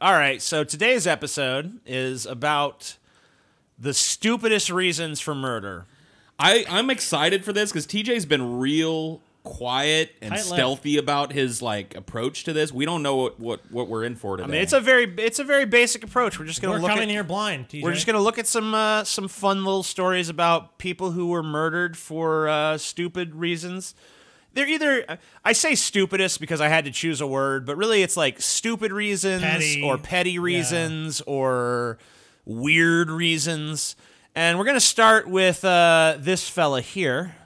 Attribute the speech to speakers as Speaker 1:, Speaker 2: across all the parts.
Speaker 1: All right, so today's episode is about the stupidest reasons for murder.
Speaker 2: I'm excited for this because TJ's been real quiet and stealthy about his approach to this. We don't know what we're in for today.
Speaker 1: I mean, it's a very basic approach. We're just gonna
Speaker 3: coming here blind. TJ.
Speaker 1: We're just gonna look at some fun little stories about people who were murdered for stupid reasons. They're either, I say stupidest because I had to choose a word, but really it's like stupid reasons or petty reasons or weird reasons. And we're going to start with this fella here.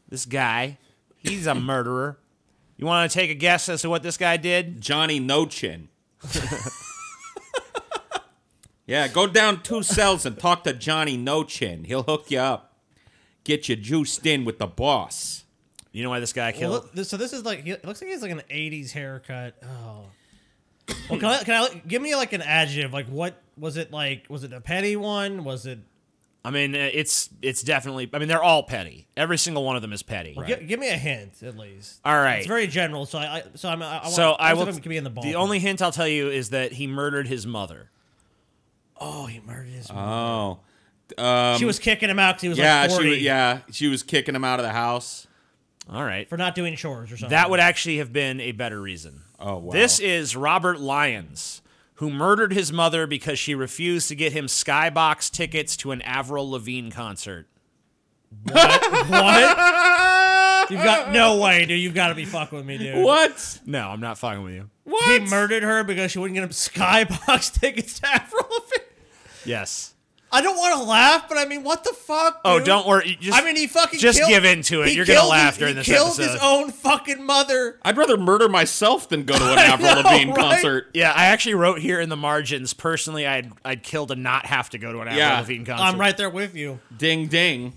Speaker 1: This guy. He's a murderer. You want to take a guess as to what this guy did?
Speaker 2: Johnny No Chin. Yeah, go down 2 cells and talk to Johnny No Chin. He'll hook you up. Get you juiced in with the boss.
Speaker 1: You know why this guy killed?
Speaker 3: Well, so this is like, it looks like he has like an 80s haircut. Oh. Well, can I give me like an adjective? Like, what was it like? Was it a petty one? Was it?
Speaker 1: I mean, it's definitely, I mean, they're all petty. Every single one of them is petty.
Speaker 3: Well, give me a hint, at least.
Speaker 1: All right.
Speaker 3: It's very general, so I
Speaker 1: will,
Speaker 3: of them can be in the ballpark.
Speaker 1: The only hint I'll tell you is that he murdered his mother.
Speaker 3: Oh, he murdered his mother.
Speaker 2: Oh.
Speaker 3: She was kicking him out because he was like 40.
Speaker 2: She was kicking him out of the house.
Speaker 1: All right.
Speaker 3: For not doing chores or something.
Speaker 1: That would actually have been a better reason.
Speaker 2: Oh, wow.
Speaker 1: This is Robert Lyons, who murdered his mother because she refused to get him skybox tickets to an Avril Lavigne concert.
Speaker 3: What? You've got no way, dude. You've got to be fucking with me, dude.
Speaker 2: What?
Speaker 1: No, I'm not fucking with you.
Speaker 3: What? He murdered her because she wouldn't get him skybox tickets to Avril Lavigne?
Speaker 1: Yes.
Speaker 3: I don't want to laugh, but I mean, what the fuck, dude?
Speaker 1: Oh, don't worry.
Speaker 3: He fucking
Speaker 1: just
Speaker 3: killed,
Speaker 1: give into it. You're going to laugh during this episode.
Speaker 3: He killed his own fucking mother.
Speaker 2: I'd rather murder myself than go to an Avril Lavigne concert.
Speaker 1: Yeah, I actually wrote here in the margins, personally, I'd kill to not have to go to an Avril Lavigne concert.
Speaker 3: I'm right there with you.
Speaker 2: Ding, ding.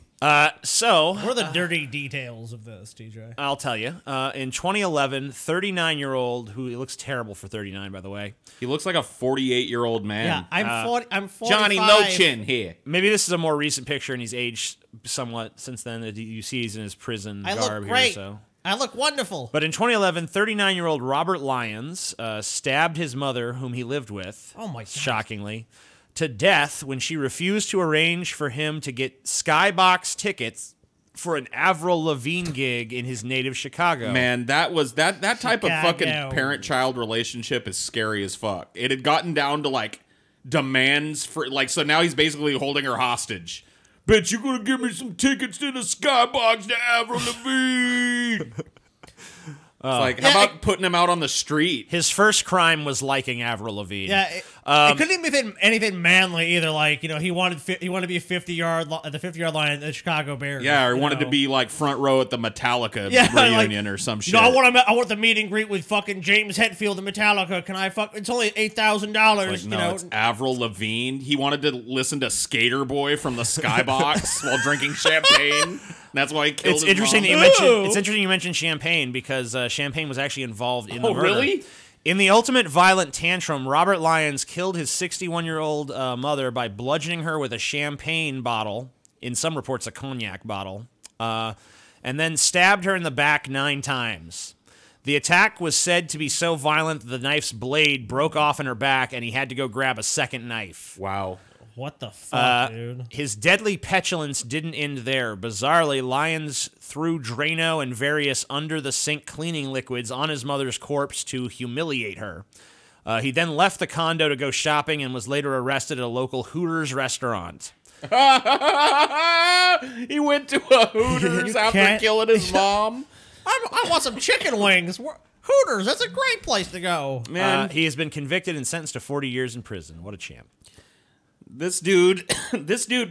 Speaker 1: So...
Speaker 3: What are the dirty details of this, TJ?
Speaker 1: I'll tell you. In 2011, 39-year-old, who he looks terrible for 39, by the way.
Speaker 2: He looks like a 48-year-old man.
Speaker 3: Yeah, I'm 45.
Speaker 2: Johnny No Chin here.
Speaker 1: Maybe this is a more recent picture, and he's aged somewhat since then. You see he's in his prison garb
Speaker 3: look great.
Speaker 1: here. So.
Speaker 3: I look wonderful.
Speaker 1: But in 2011, 39-year-old Robert Lyons stabbed his mother, whom he lived with,
Speaker 3: oh my God,
Speaker 1: shockingly, to death when she refused to arrange for him to get skybox tickets for an Avril Lavigne gig in his native Chicago.
Speaker 2: Man, that type of fucking parent-child relationship is scary as fuck. It had gotten down to demands for so now he's basically holding her hostage. Bet you're gonna give me some tickets to the skybox to Avril Lavigne. It's how about putting him out on the street?
Speaker 1: His first crime was liking Avril Lavigne.
Speaker 3: Yeah, it couldn't even be anything manly either. He wanted to be a 50-yard at the 50-yard line at the Chicago Bears.
Speaker 2: Yeah, or wanted to be front row at the Metallica reunion or some shit.
Speaker 3: I want the meet and greet with fucking James Hetfield and Metallica. Can I fuck? It's only $8,000.
Speaker 2: No, it's Avril Lavigne. He wanted to listen to Skater Boy from the Skybox while drinking champagne. That's why he killed his
Speaker 1: interesting
Speaker 2: mom.
Speaker 1: It's interesting you mentioned champagne because champagne was actually involved in the murder.
Speaker 2: Really?
Speaker 1: In the ultimate violent tantrum, Robert Lyons killed his 61-year-old mother by bludgeoning her with a champagne bottle, in some reports a cognac bottle, and then stabbed her in the back 9 times. The attack was said to be so violent that the knife's blade broke off in her back, and he had to go grab a second knife.
Speaker 2: Wow.
Speaker 3: What the fuck, dude?
Speaker 1: His deadly petulance didn't end there. Bizarrely, Lyons threw Drano and various under-the-sink cleaning liquids on his mother's corpse to humiliate her. He then left the condo to go shopping and was later arrested at a local Hooters restaurant.
Speaker 2: He went to a Hooters after killing his mom?
Speaker 3: I want some chicken wings. Hooters, that's a great place to go.
Speaker 1: Man, he has been convicted and sentenced to 40 years in prison. What a champ.
Speaker 2: This dude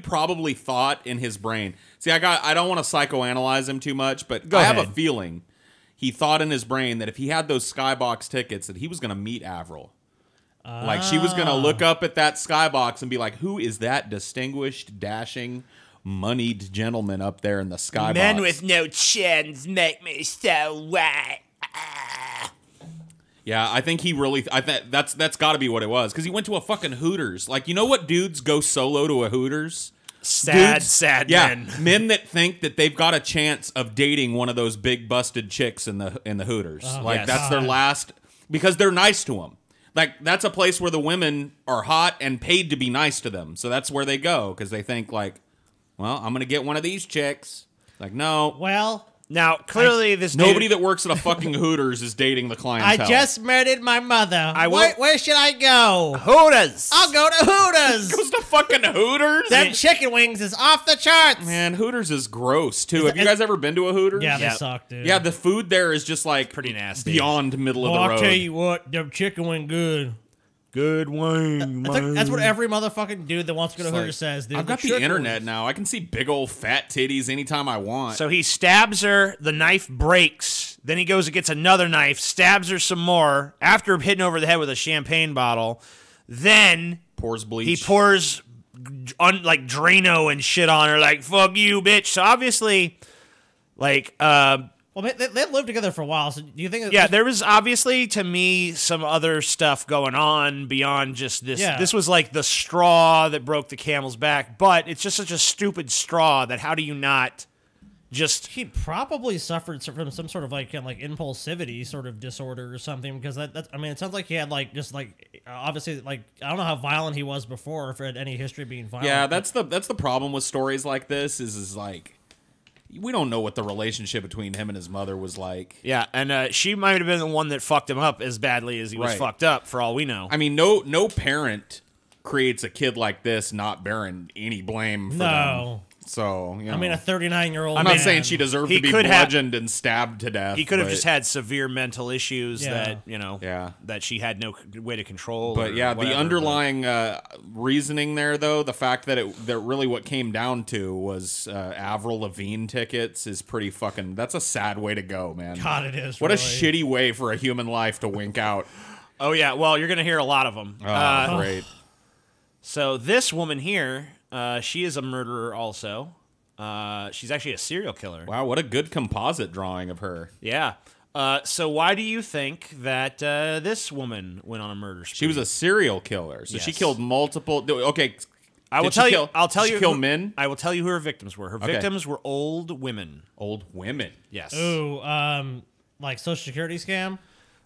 Speaker 2: probably thought in his brain. See, I don't want to psychoanalyze him too much, but I have a feeling he thought in his brain that if he had those skybox tickets, that he was going to meet Avril. She was going to look up at that skybox and be like, "Who is that distinguished, dashing, moneyed gentleman up there in the skybox?"
Speaker 1: Men with no chins make me so wet.
Speaker 2: Yeah, I think he really. That's got to be what it was because he went to a fucking Hooters. You know what dudes go solo to a Hooters?
Speaker 1: Sad men.
Speaker 2: Men that think that they've got a chance of dating one of those big busted chicks in the Hooters. That's their last because they're nice to them. Like, that's a place where the women are hot and paid to be nice to them. So that's where they go, because they think, like, well, I'm going to get one of these chicks. Like, no.
Speaker 3: Well...
Speaker 1: Now, clearly,
Speaker 2: nobody that works at a fucking Hooters is dating the clientele.
Speaker 3: I just murdered my mother. Where should I go?
Speaker 1: Hooters.
Speaker 3: I'll go to Hooters.
Speaker 2: Goes to fucking Hooters?
Speaker 3: Them chicken wings is off the charts.
Speaker 2: Man, Hooters is gross, too. Have you guys ever been to a Hooters?
Speaker 3: Yeah, they suck, dude.
Speaker 2: Yeah, the food there is just, like,
Speaker 1: pretty nasty.
Speaker 2: Beyond middle of the road.
Speaker 3: I'll tell you what, them chicken wing good.
Speaker 1: Good wing.
Speaker 3: That's what every motherfucking dude that wants to go to Hooters says, dude.
Speaker 2: I've got the internet now. I can see big old fat titties anytime I want.
Speaker 1: So he stabs her. The knife breaks. Then he goes and gets another knife, stabs her some more after hitting over the head with a champagne bottle. Then
Speaker 2: pours bleach.
Speaker 1: He pours like Drano and shit on her, like, fuck you, bitch. So obviously, like,
Speaker 3: well, they lived together for a while, so do you think...
Speaker 1: Yeah, there was obviously, to me, some other stuff going on beyond just this.
Speaker 3: Yeah.
Speaker 1: This was like the straw that broke the camel's back, but it's just such a stupid straw that how do you not just...
Speaker 3: He probably suffered from some sort of, like impulsivity sort of disorder or something, because that's... I mean, it sounds like he had, like, just, like, obviously, like, I don't know how violent he was before, if he had any history of being violent.
Speaker 2: Yeah, that's the problem with stories like this, is like... We don't know what the relationship between him and his mother was like.
Speaker 1: Yeah, and she might have been the one that fucked him up as badly as he was fucked up, for all we know.
Speaker 2: I mean, no parent creates a kid like this not bearing any blame for them. So, you know.
Speaker 3: I mean, a 39-year-old
Speaker 2: I'm not saying she deserved to be bludgeoned and stabbed to death.
Speaker 1: He could have just had severe mental issues that,
Speaker 2: Yeah.
Speaker 1: that she had no way to control.
Speaker 2: But yeah, the underlying reasoning there, though, the fact that really what came down to was Avril Lavigne tickets is pretty fucking... That's a sad way to go, man.
Speaker 3: God, it is.
Speaker 2: What a shitty way for a human life to wink out.
Speaker 1: Oh, yeah. Well, you're going to hear a lot of them.
Speaker 2: Oh, great.
Speaker 1: So this woman here... she is a murderer also. She's actually a serial killer.
Speaker 2: Wow, what a good composite drawing of her.
Speaker 1: Yeah. So why do you think that this woman went on a murder spree?
Speaker 2: She was a serial killer. So she killed multiple... Okay,
Speaker 1: I'll tell you
Speaker 2: men?
Speaker 1: I will tell you who her victims were. Her victims were old women.
Speaker 2: Old women?
Speaker 1: Yes.
Speaker 3: Ooh, like Social Security scam?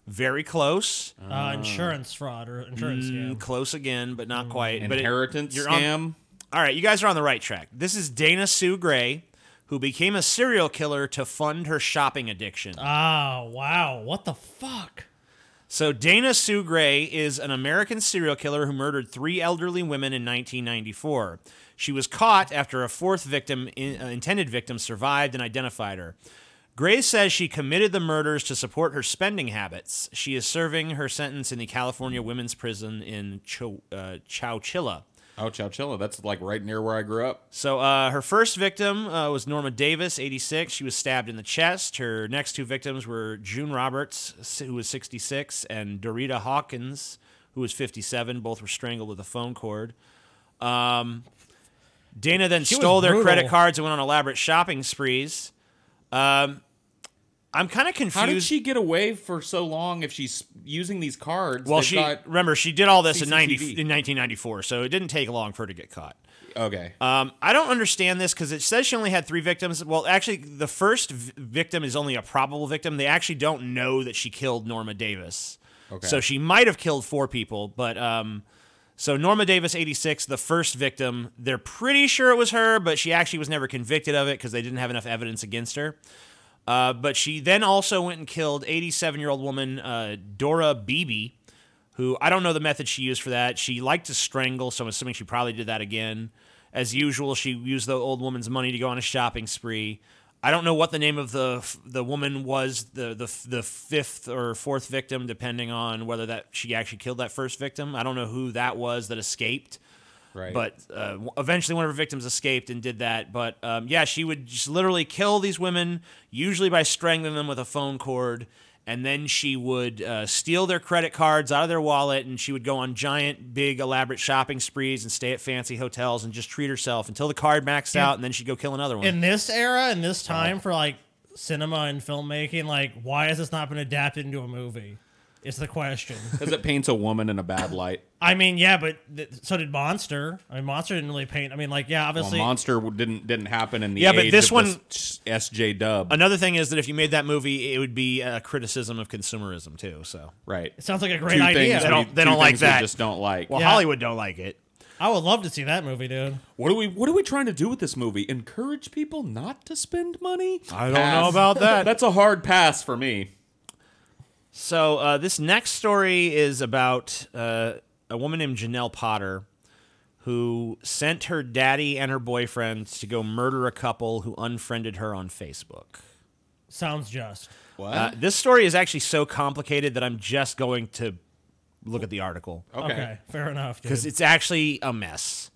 Speaker 1: Very close.
Speaker 3: Insurance fraud or insurance scam.
Speaker 1: Close again, but not quite.
Speaker 2: Inheritance scam?
Speaker 1: All right, you guys are on the right track. This is Dana Sue Gray, who became a serial killer to fund her shopping addiction.
Speaker 3: Oh, wow. What the fuck?
Speaker 1: So Dana Sue Gray is an American serial killer who murdered 3 elderly women in 1994. She was caught after a fourth victim, intended victim, survived and identified her. Gray says she committed the murders to support her spending habits. She is serving her sentence in the California Women's Prison in Chowchilla.
Speaker 2: Oh, Chowchilla. That's like right near where I grew up.
Speaker 1: So her first victim was Norma Davis, 86. She was stabbed in the chest. Her next 2 victims were June Roberts, who was 66, and Dorita Hawkins, who was 57. Both were strangled with a phone cord. Dana then stole their credit cards and went on elaborate shopping sprees. I'm kind of confused.
Speaker 2: How did she get away for so long if she's using these cards?
Speaker 1: Well, remember, she did all this in 1994, so it didn't take long for her to get caught.
Speaker 2: Okay.
Speaker 1: I don't understand this because it says she only had 3 victims. Well, actually, the first victim is only a probable victim. They actually don't know that she killed Norma Davis.
Speaker 2: Okay.
Speaker 1: So she might have killed 4 people, but... So Norma Davis, 86, the first victim, they're pretty sure it was her, but she actually was never convicted of it because they didn't have enough evidence against her. But she then also went and killed 87-year-old woman Dora Beebe, who I don't know the method she used for that. She liked to strangle, so I'm assuming she probably did that again. As usual, she used the old woman's money to go on a shopping spree. I don't know what the name of the woman was, the fifth or fourth victim, depending on whether that she actually killed that first victim. I don't know who that was that escaped.
Speaker 2: Right.
Speaker 1: But eventually one of her victims escaped and did that. But yeah, she would just literally kill these women, usually by strangling them with a phone cord. And then she would steal their credit cards out of their wallet, and she would go on giant, big, elaborate shopping sprees and stay at fancy hotels and just treat herself until the card maxed out, and then she'd go kill another one.
Speaker 3: In this era, in this time for like cinema and filmmaking, like why has this not been adapted into a movie? is the question.
Speaker 2: Because it paints a woman in a bad light.
Speaker 3: I mean, yeah, but so did Monster. I mean, Monster didn't really paint. I mean, like, yeah, obviously.
Speaker 2: Well, Monster didn't happen in the
Speaker 1: Yeah, but
Speaker 2: age
Speaker 1: this
Speaker 2: of
Speaker 1: one-
Speaker 2: this SJ Dub.
Speaker 1: Another thing is that if you made that movie, it would be a criticism of consumerism too. So
Speaker 2: Right.
Speaker 3: It sounds like a great
Speaker 2: Two
Speaker 3: idea.
Speaker 2: things
Speaker 1: They don't
Speaker 2: two
Speaker 1: like
Speaker 2: things we
Speaker 1: that.
Speaker 2: just don't like.
Speaker 1: well,
Speaker 3: Yeah.
Speaker 1: Hollywood don't like it.
Speaker 3: I would love to see that movie, dude.
Speaker 2: What are we trying to do with this movie? Encourage people not to spend money?
Speaker 1: I don't know about that.
Speaker 2: That's a hard pass for me.
Speaker 1: So this next story is about a woman named Janelle Potter who sent her daddy and her boyfriend to go murder a couple who unfriended her on Facebook.
Speaker 3: Sounds just.
Speaker 2: What?
Speaker 1: This story is actually so complicated that I'm just going to look at the article
Speaker 3: Okay, fair enough.
Speaker 1: because it's actually a mess.